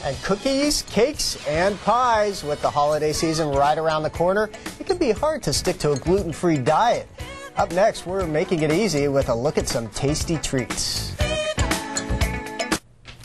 And cookies, cakes, and pies. With the holiday season right around the corner, it can be hard to stick to a gluten-free diet. Up next, we're making it easy with a look at some tasty treats.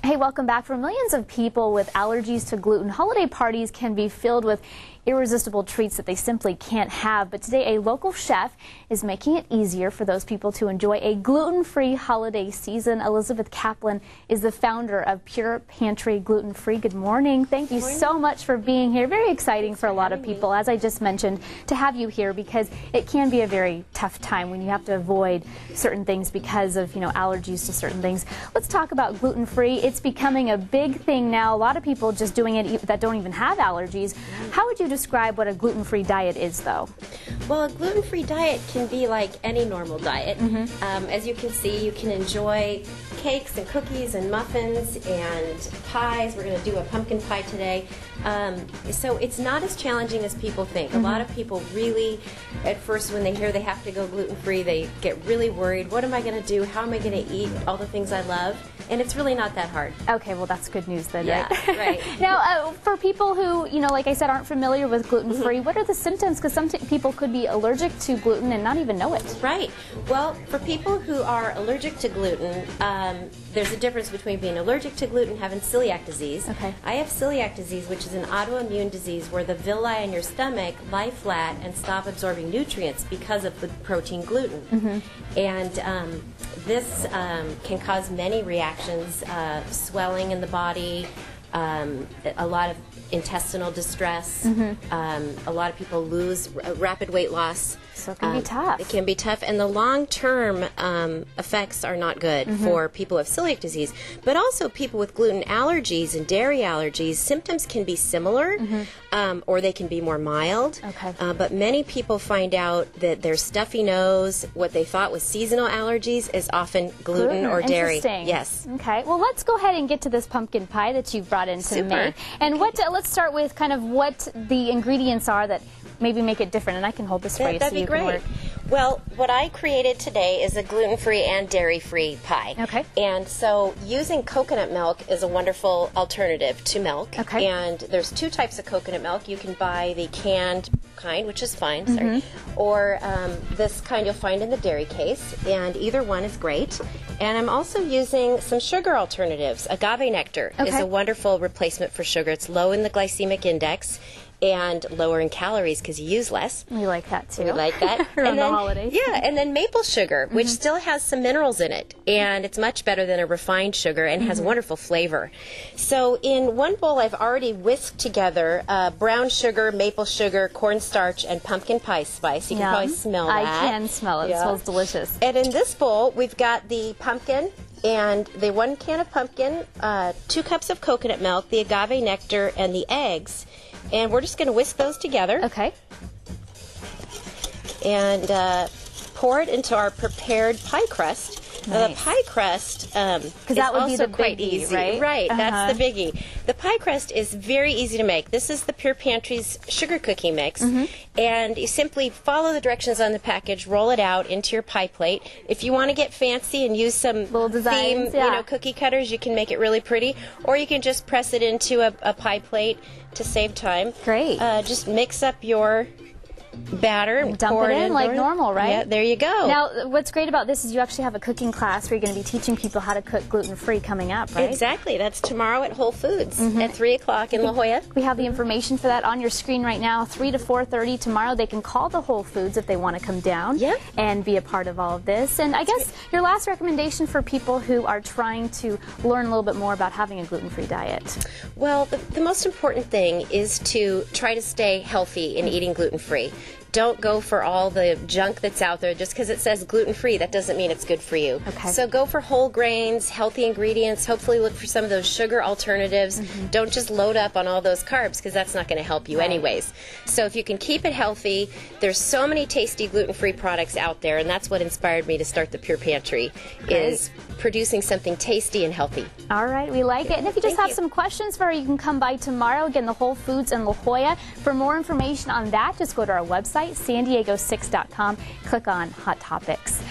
Hey, welcome back. For millions of people with allergies to gluten, holiday parties can be filled with irresistible treats that they simply can't have. But today, a local chef is making it easier for those people to enjoy a gluten-free holiday season. Elizabeth Kaplan is the founder of Pure Pantry Gluten Free. Good morning. Thank you so much for being here. Very exciting for a lot of people, as I just mentioned, to have you here because it can be a very tough time when you have to avoid certain things because of, allergies to certain things. Let's talk about gluten-free. It's becoming a big thing now. A lot of people just doing it that don't even have allergies. How would you describe what a gluten-free diet is, though? Well, a gluten-free diet can be like any normal diet. As you can see, you can enjoy cakes and cookies and muffins and pies. We're going to do a pumpkin pie today. So it's not as challenging as people think. A lot of people really, at first, when they hear they have to go gluten-free, they get really worried. What am I going to do? How am I going to eat all the things I love? And it's really not that hard. Okay, well, that's good news then, yeah, right? Now, for people who, like I said, aren't familiar with gluten-free, what are the symptoms? Because some people could be allergic to gluten and not even know it. Right. Well, for people who are allergic to gluten, there's a difference between being allergic to gluten and having celiac disease. Okay. I have celiac disease, which is an autoimmune disease where the villi in your stomach lie flat and stop absorbing nutrients because of the protein gluten. And this can cause many reactions, swelling in the body, a lot of intestinal distress. A lot of people lose rapid weight loss. So it can be tough. It can be tough, and the long-term effects are not good for people with celiac disease. But also people with gluten allergies and dairy allergies, symptoms can be similar, or they can be more mild. Okay. But many people find out that their stuffy nose, what they thought was seasonal allergies, is often gluten or dairy. Interesting. Yes. Okay. Well, let's go ahead and get to this pumpkin pie that you've brought in to make. And let's start with kind of what the ingredients are that maybe make it different, and I can hold this for you so you can work. Well, what I created today is a gluten-free and dairy-free pie. Okay. And so using coconut milk is a wonderful alternative to milk. Okay. And there's two types of coconut milk. You can buy the canned kind, which is fine, or this kind you'll find in the dairy case, and either one is great. And I'm also using some sugar alternatives. Agave nectar is a wonderful replacement for sugar. It's low in the glycemic index and lower in calories because you use less. We like that too. We like that. Around the holidays. Yeah, and then maple sugar, which still has some minerals in it, and it's much better than a refined sugar and has wonderful flavor. So in one bowl, I've already whisked together brown sugar, maple sugar, cornstarch, and pumpkin pie spice. You can probably smell that. I can smell it. It smells delicious. And in this bowl, we've got the pumpkin and the 1 can of pumpkin, 2 cups of coconut milk, the agave nectar, and the eggs. And we're just going to whisk those together. Okay. And pour it into our prepared pie crust. Now, the pie crust is that would also be the quite biggie, easy. right? That's the biggie. The pie crust is very easy to make. This is the Pure Pantry's sugar cookie mix. And you simply follow the directions on the package, roll it out into your pie plate. If you want to get fancy and use some little designs, theme, cookie cutters, you can make it really pretty. Or you can just press it into a pie plate to save time. Great. Just mix up your batter and dump pour it in like normal, right? Yeah, there you go. Now, what's great about this is you actually have a cooking class where you're going to be teaching people how to cook gluten-free coming up, right? Exactly. That's tomorrow at Whole Foods at 3 o'clock in La Jolla. We have the information for that on your screen right now, 3 to 4:30 tomorrow. They can call the Whole Foods if they want to come down and be a part of all of this. And I guess your last recommendation for people who are trying to learn a little bit more about having a gluten-free diet. Well, the most important thing is to try to stay healthy in eating gluten-free. Don't go for all the junk that's out there. Just because it says gluten-free, that doesn't mean it's good for you. Okay. So go for whole grains, healthy ingredients. Hopefully look for some of those sugar alternatives. Don't just load up on all those carbs because that's not going to help you anyways. So if you can keep it healthy, there's so many tasty gluten-free products out there, and that's what inspired me to start the Pure Pantry, is producing something tasty and healthy. All right, we like it. And if you just have some questions for her, you can come by tomorrow. Again, the Whole Foods in La Jolla. For more information on that, just go to our website, san diego6.com. Click on Hot Topics.